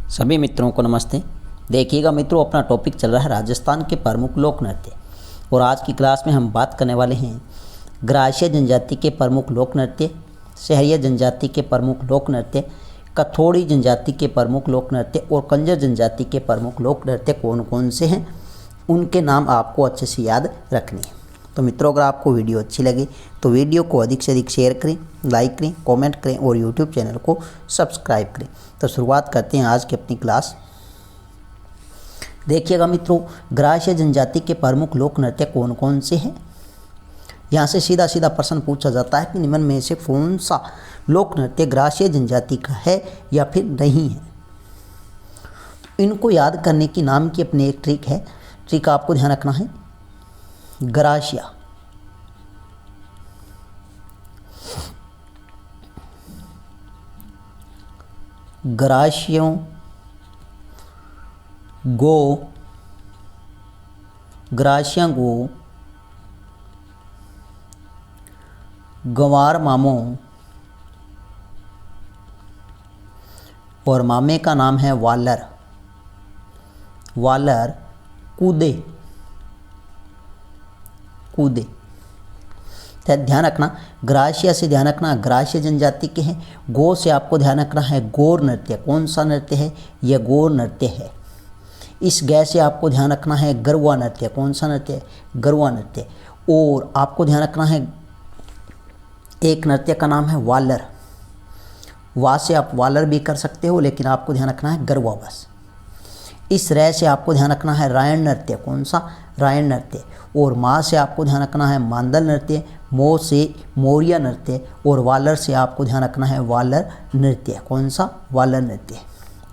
सभी मित्रों को नमस्ते। देखिएगा मित्रों, अपना टॉपिक चल रहा है राजस्थान के प्रमुख लोक नृत्य और आज की क्लास में हम बात करने वाले हैं ग्रासीय जनजाति के प्रमुख लोक नृत्य, शहरिया जनजाति के प्रमुख लोक नृत्य, कथोड़ी जनजाति के प्रमुख लोक नृत्य और कंजर जनजाति के प्रमुख लोक नृत्य कौन कौन से हैं, उनके नाम आपको अच्छे से याद रखनी है। तो मित्रों, अगर आपको वीडियो अच्छी लगे तो वीडियो को अधिक से अधिक शेयर करें, लाइक करें, कमेंट करें और यूट्यूब चैनल को सब्सक्राइब करें। तो शुरुआत करते हैं आज की अपनी क्लास। देखिएगा मित्रों, ग्रासीय जनजाति के प्रमुख लोक नृत्य कौन कौन से हैं। यहाँ से सीधा सीधा प्रश्न पूछा जाता है कि निम्न में से कौन सा लोक नृत्य ग्रासीय जनजाति का है या फिर नहीं है। इनको याद करने की नाम की अपनी एक ट्रिक है। ट्रिक आपको ध्यान रखना है। ग्रासिया, ग्रासियों गो, ग्रासिया गो, गंवार मामों और मामे का नाम है वालर। वालर कूदे, कूदे। ध्यान रखना, ग्रासिया से ध्यान रखना ग्रासीय जनजाति के हैं। गो से आपको ध्यान रखना है गौर नृत्य। कौन सा नृत्य है? यह गौर नृत्य है। इस गै से आपको ध्यान रखना है गरवा नृत्य। कौन सा नृत्य है? गरवा नृत्य। और आपको ध्यान रखना है एक नृत्य का नाम है वालर। वा से आप वालर भी कर सकते हो, लेकिन आपको ध्यान रखना है गरवा बस। इस रै से आपको ध्यान रखना है रायण नृत्य। कौन सा? रायण नृत्य। और माँ से आपको ध्यान रखना है मांदल नृत्य। मो से मौर्य नृत्य और वालर से आपको ध्यान रखना है वालर नृत्य। कौन सा? वालर नृत्य।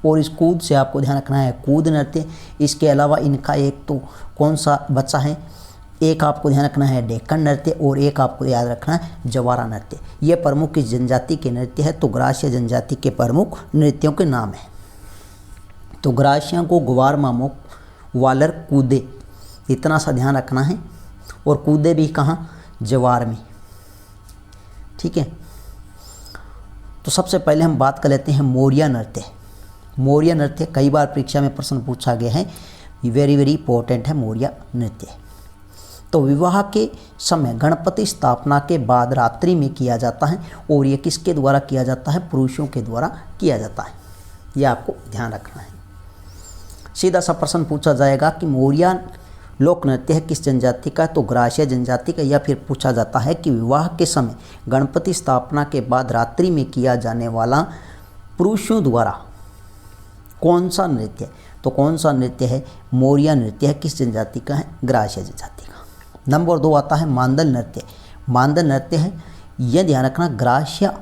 और इस कूद से आपको ध्यान रखना है कूद नृत्य। इसके अलावा इनका एक तो कौन सा बच्चा है? एक आपको ध्यान रखना है डेक्कन नृत्य और एक आपको याद रखना है जवारा नृत्य। ये प्रमुख इस जनजाति के नृत्य है। तो ग्रासीय जनजाति के प्रमुख नृत्यों के नाम है। तो ग्रासियों को गंवार मामों, वालर, कूदे, इतना सा ध्यान रखना है। और कूदे भी कहाँ? जवार में। ठीक है। तो सबसे पहले हम बात कर लेते हैं मौर्य नृत्य। मौर्य नृत्य कई बार परीक्षा में प्रश्न पूछा गया है। वेरी वेरी इंपॉर्टेंट है मौर्य नृत्य। तो विवाह के समय गणपति स्थापना के बाद रात्रि में किया जाता है और ये किसके द्वारा किया जाता है? पुरुषों के द्वारा किया जाता है। यह आपको ध्यान रखना है। सीधा सा प्रश्न पूछा जाएगा कि मौर्य लोक नृत्य है किस जनजाति का? तो ग्रासीय जनजाति का। या फिर पूछा जाता है कि विवाह के समय गणपति स्थापना के बाद रात्रि में किया जाने वाला पुरुषों द्वारा कौन सा नृत्य? तो कौन सा नृत्य है? मौर्य नृत्य है। किस जनजाति का है? ग्रासीय जनजाति का। नंबर 2 आता है मांदल नृत्य। मांदल नृत्य है, यह ध्यान रखना, ग्रासीय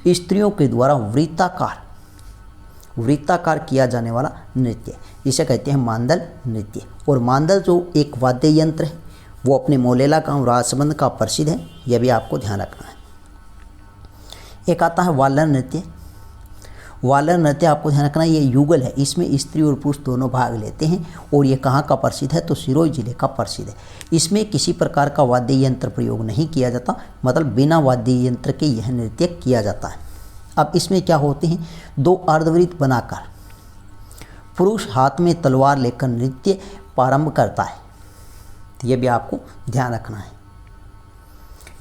स्त्रियों के द्वारा वृत्ताकार किया जाने वाला नृत्य, इसे कहते हैं मांदल नृत्य। और मांदल जो एक वाद्य यंत्र है, वो अपने मोलेला गांव राजसमंद का प्रसिद्ध है। यह भी आपको ध्यान रखना है। एक आता है वालर नृत्य। वालर नृत्य आपको ध्यान रखना, ये युगल है। इसमें स्त्री और पुरुष दोनों भाग लेते हैं। और ये कहाँ का प्रसिद्ध है? तो सिरोही जिले का प्रसिद्ध है। इसमें किसी प्रकार का वाद्य यंत्र प्रयोग नहीं किया जाता, मतलब बिना वाद्य यंत्र के यह नृत्य किया जाता है। अब इसमें क्या होते हैं? 2 अर्धवृत्त बनाकर पुरुष हाथ में तलवार लेकर नृत्य प्रारंभ करता है। तो यह भी आपको ध्यान रखना है।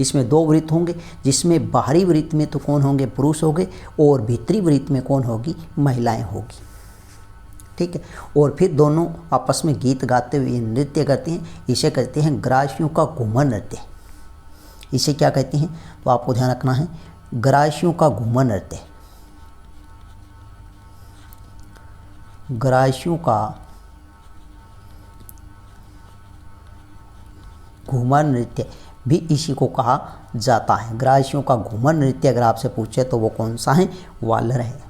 इसमें 2 वृत्त होंगे, जिसमें बाहरी वृत्त में तो कौन होंगे? पुरुष होंगे और भीतरी वृत्त में कौन होगी? महिलाएं होगी। ठीक है। और फिर दोनों आपस में गीत गाते हुए नृत्य करते हैं। इसे कहते हैं ग्रासियों का घूमर नृत्य। इसे क्या कहते हैं? तो आपको ध्यान रखना है ग्रासियों का घूमर नृत्य। ग्रासियों का घूमर नृत्य भी इसी को कहा जाता है। ग्रासियों का घूमर नृत्य अगर आपसे पूछे तो वो कौन सा है? वालर है।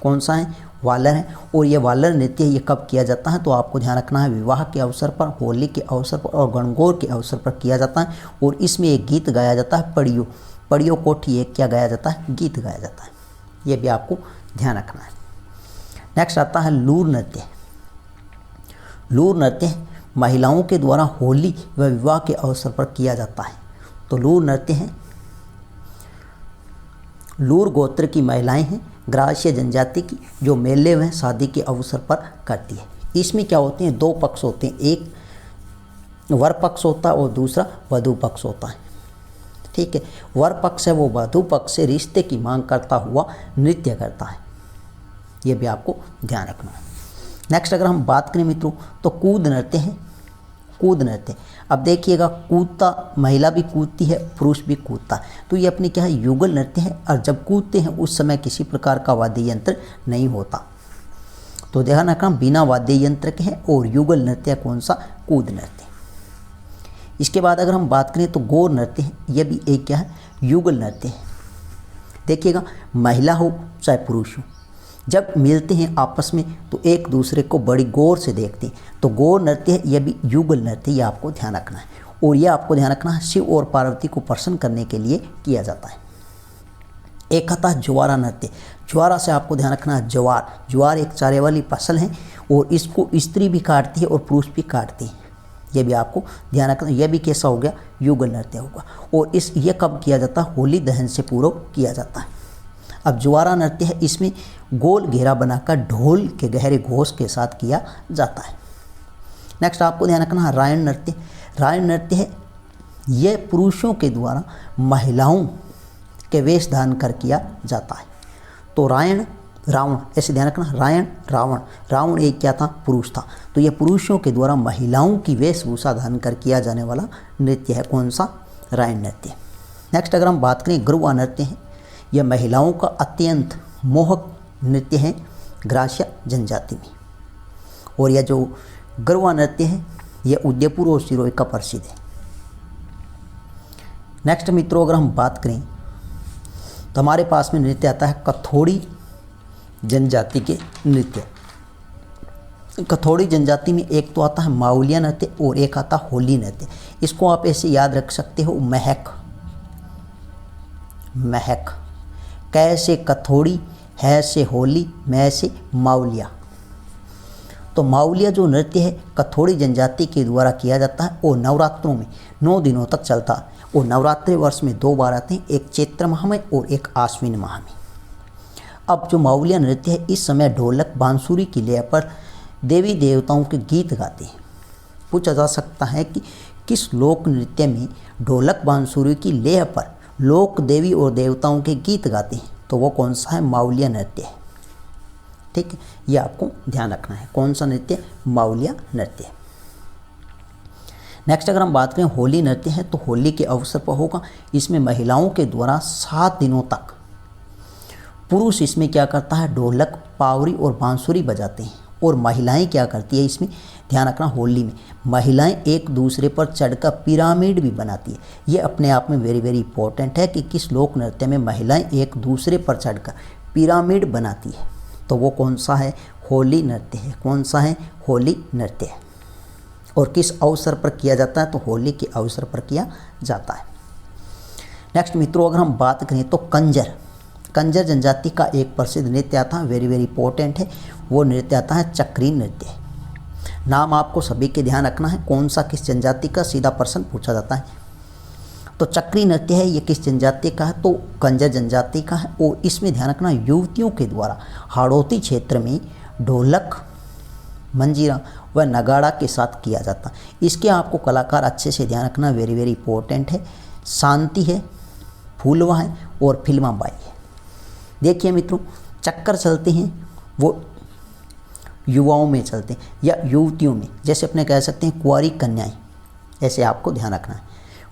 कौन सा है? वालर है। और ये वालर नृत्य ये कब किया जाता है? तो आपको ध्यान रखना है विवाह के अवसर पर, होली के अवसर पर और गणगौर के अवसर पर किया जाता है। और इसमें एक गीत गाया जाता है पड़ियो। पड़ियो कोठी एक क्या गाया जाता है? गीत गाया जाता है। ये भी आपको ध्यान रखना है। नेक्स्ट आता है लूर नृत्य। लूर नृत्य महिलाओं के द्वारा होली व विवाह के अवसर पर किया जाता है। तो लूर नृत्य है, लूर गोत्र की महिलाएं हैं ग्राह्य जनजाति की जो मेले व शादी के अवसर पर करती है। इसमें क्या होते हैं, दो पक्ष होते हैं, एक वर पक्ष होता है और दूसरा वधू पक्ष होता है। ठीक है, वर पक्ष है वो वधू पक्ष से रिश्ते की मांग करता हुआ नृत्य करता है, ये भी आपको ध्यान रखना है। नेक्स्ट अगर हम बात करें मित्रों तो कूद नृत्य है। कूद नृत्य, अब देखिएगा कूदता, महिला भी कूदती है, पुरुष भी कूदता है, तो ये अपनी क्या है, युगल नृत्य है। और जब कूदते हैं उस समय किसी प्रकार का वाद्य यंत्र नहीं होता, तो ध्यान रखना बिना वाद्य यंत्र के है। और युगल नृत्य कौन सा, कूद नृत्य। इसके बाद अगर हम बात करें तो गौर नृत्य है, यह भी एक क्या है, युगल नृत्य है। देखिएगा महिला हो चाहे पुरुष हो, जब मिलते हैं आपस में तो एक दूसरे को बड़ी गौर से देखते हैं, तो गौर नृत्य है, यह भी युगल नृत्य, यह आपको ध्यान रखना है। और यह आपको ध्यान रखना है शिव और पार्वती को प्रसन्न करने के लिए किया जाता है। एक आता है ज्वारा नृत्य। ज्वारा से आपको ध्यान रखना है, ज्वार एक चारे वाली फसल है और इसको स्त्री भी काटती है और पुरुष भी काटते हैं, यह भी आपको ध्यान रखना। यह भी कैसा हो गया, युगल नृत्य होगा। और यह कब किया जाता है, होली दहन से पूर्व किया जाता है। अब ज्वारा नृत्य है, इसमें गोल घेरा बनाकर ढोल के गहरे घोष के साथ किया जाता है। नेक्स्ट आपको ध्यान रखना है रायण नृत्य। रायण नृत्य है, यह पुरुषों के द्वारा महिलाओं के वेश धारण कर किया जाता है। तो रायण रावण, ऐसे ध्यान रखना, रायण रावण, रावण एक क्या था, पुरुष था, तो यह पुरुषों के द्वारा महिलाओं की वेशभूषा धारण कर किया जाने वाला नृत्य है, कौन सा, रायण नृत्य। नेक्स्ट अगर हम बात करें गरुआ नृत्य है, यह महिलाओं का अत्यंत मोहक नृत्य है ग्राह्य जनजाति में। और यह जो गरुआ नृत्य है यह उदयपुर और सिरोही का प्रसिद्ध है। नेक्स्ट मित्रों अगर हम बात करें तो हमारे पास में नृत्य आता है कथोड़ी जनजाति के नृत्य। कथोड़ी जनजाति में एक तो आता है माउलिया नृत्य और एक आता है होली नृत्य। इसको आप ऐसे याद रख सकते हो, महक, महक, कैसे कथोड़ी, है से होली, मैं से माउलिया। तो माउलिया जो नृत्य है कथोड़ी जनजाति के द्वारा किया जाता है और नवरात्रों में 9 दिनों तक चलता है। और नवरात्रि वर्ष में 2 बार आते हैं, एक चैत्र माह में और एक आश्विन माह में। अब जो माउलिया नृत्य है इस समय ढोलक बांसुरी की लय पर देवी देवताओं के गीत गाते हैं। पूछा जा सकता है कि किस लोक नृत्य में ढोलक बांसुरी की लय पर लोक देवी और देवताओं के गीत गाते हैं, तो वो कौन सा है, माउलिया नृत्य है। ठीक है, ये आपको ध्यान रखना है, कौन सा नृत्य, माउलिया नृत्य। नेक्स्ट अगर हम बात करें होली नृत्य है, तो होली के अवसर पर होगा। इसमें महिलाओं के द्वारा 7 दिनों तक, पुरुष इसमें क्या करता है, ढोलक, पावरी और बांसुरी बजाते हैं। और महिलाएं क्या करती है, इसमें ध्यान रखना, होली में महिलाएं एक दूसरे पर चढ़कर पिरामिड भी बनाती है। ये अपने आप में वेरी वेरी इंपॉर्टेंट है कि किस लोक नृत्य में महिलाएं एक दूसरे पर चढ़कर पिरामिड बनाती है, तो वो कौन सा है, होली नृत्य है। कौन सा है, होली नृत्य है। और किस अवसर पर किया जाता है, तो होली के अवसर पर किया जाता है। नेक्स्ट मित्रों अगर हम बात करें तो कंजर, कंजर जनजाति का एक प्रसिद्ध नृत्य आता है, वेरी वेरी इंपॉर्टेंट है, वो नृत्य आता है चक्री नृत्य। नाम आपको सभी के ध्यान रखना है, कौन सा किस जनजाति का, सीधा प्रश्न पूछा जाता है। तो चक्री नृत्य है, ये किस जनजाति का है, तो कंजर जनजाति का है। और इसमें ध्यान रखना युवतियों के द्वारा हाड़ौती क्षेत्र में ढोलक, मंजीरा व नगाड़ा के साथ किया जाता है। इसके आपको कलाकार अच्छे से ध्यान रखना, वेरी वेरी इंपॉर्टेंट है। शांति है, फूलवा है और फिल्मा बाई है। देखिए मित्रों, चक्कर चलते हैं वो युवाओं में चलते हैं या युवतियों में, जैसे अपने कह सकते हैं कुंवारी कन्याएं, ऐसे आपको ध्यान रखना है।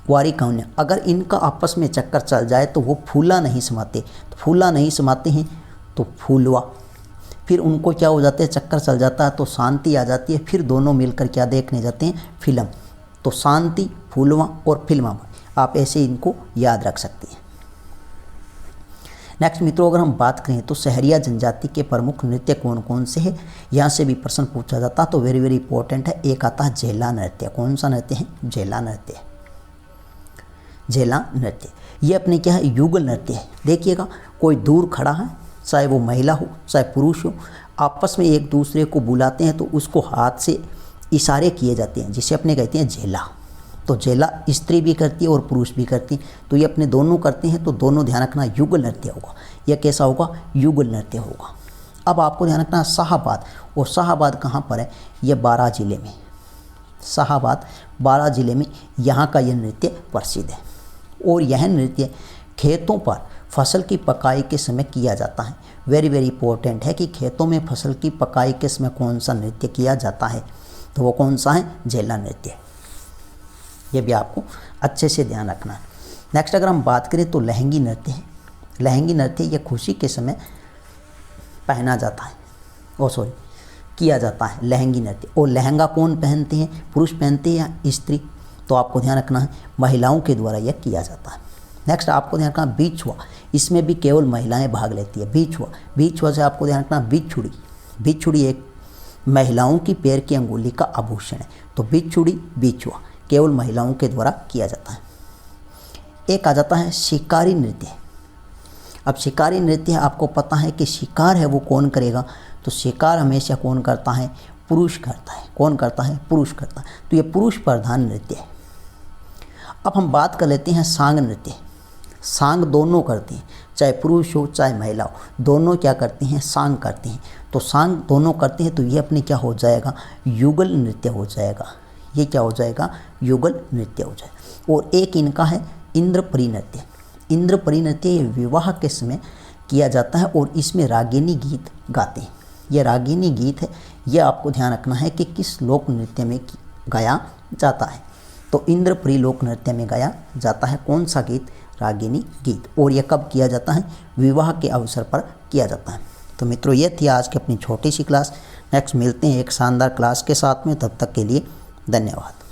कुंवारी कन्या अगर इनका आपस में चक्कर चल जाए तो वो फूला नहीं समाते, तो फूला नहीं समाते हैं तो फूलवा, फिर उनको क्या हो जाते हैं, चक्कर चल जाता है तो शांति आ जाती है, फिर दोनों मिलकर क्या देखने जाते हैं, फिल्म। तो शांति, फूलवा और फिल्मा, आप ऐसे इनको याद रख सकते हैं। नेक्स्ट मित्रों अगर हम बात करें तो सहरिया जनजाति के प्रमुख नृत्य कौन कौन से हैं, यहाँ से भी प्रश्न पूछा जाता है, तो वेरी वेरी इंपॉर्टेंट है। एक आता है झेला नृत्य। कौन सा नृत्य है, झेला नृत्य। झेला नृत्य ये अपने क्या है, युगल नृत्य है। देखिएगा, कोई दूर खड़ा है, चाहे वो महिला हो चाहे पुरुष हो, आपस में एक दूसरे को बुलाते हैं तो उसको हाथ से इशारे किए जाते हैं, जिसे अपने कहते हैं झेला। तो जेला स्त्री भी करती है और पुरुष भी करती है, तो ये अपने दोनों करते हैं, तो दोनों ध्यान रखना युगल नृत्य होगा। यह कैसा होगा? युगल नृत्य होगा। अब आपको ध्यान रखना शाहाबाद, और शाहाबाद कहाँ पर है? ये बारां जिले में, शाहाबाद बारां जिले में यहाँ का यह नृत्य प्रसिद्ध है। और यह नृत्य खेतों पर फसल की पकाई के समय किया जाता है। वेरी वेरी इंपॉर्टेंट है कि खेतों में फसल की पकाई के समय कौन सा नृत्य किया जाता है, तो वो कौन सा है? जेला नृत्य। ये भी आपको अच्छे से ध्यान रखना है। नेक्स्ट अगर हम बात करें तो लहंगी नृत्य है। लहंगी नृत्य ये खुशी के समय पहना जाता है, किया जाता है लहंगी नृत्य। और लहंगा कौन पहनते हैं? पुरुष पहनते हैं या स्त्री? तो आपको ध्यान रखना है महिलाओं के द्वारा यह किया जाता है। नेक्स्ट आपको ध्यान रखना बीछुआ, इसमें भी केवल महिलाएं भाग लेती है। बीछुआ से आपको ध्यान रखना बिछुड़ी। बिछुड़ी एक महिलाओं की पैर की अंगुली का आभूषण है, तो बीछुआ केवल महिलाओं के द्वारा किया जाता है। एक आ जाता है शिकारी नृत्य। अब शिकारी नृत्य आपको पता है कि शिकार है वो कौन करेगा, तो शिकार हमेशा कौन करता है? पुरुष करता है। कौन करता है? पुरुष करता है। तो ये पुरुष प्रधान नृत्य है। अब हम बात कर लेते हैं सांग नृत्य। सांग दोनों करते हैं, चाहे पुरुष हो चाहे महिला हो, दोनों क्या करते हैं? सांग करते हैं। तो सांग दोनों करते हैं, तो ये अपने क्या हो जाएगा? युगल नृत्य हो जाएगा। ये क्या हो जाएगा? युगल नृत्य हो जाएगा। और एक इनका है इंद्रपरी नृत्य। इंद्रपरी नृत्य ये विवाह के समय किया जाता है और इसमें रागिनी गीत गाते हैं। ये रागिनी गीत है, ये आपको ध्यान रखना है कि किस लोक नृत्य में गाया जाता है। तो इंद्रपरी लोक नृत्य में गाया जाता है कौन सा गीत? रागिनी गीत। और यह कब किया जाता है? विवाह के अवसर पर किया जाता है। तो मित्रों ये थी आज की अपनी छोटी सी क्लास। नेक्स्ट मिलते हैं एक शानदार क्लास के साथ में, तब तक के लिए धन्यवाद।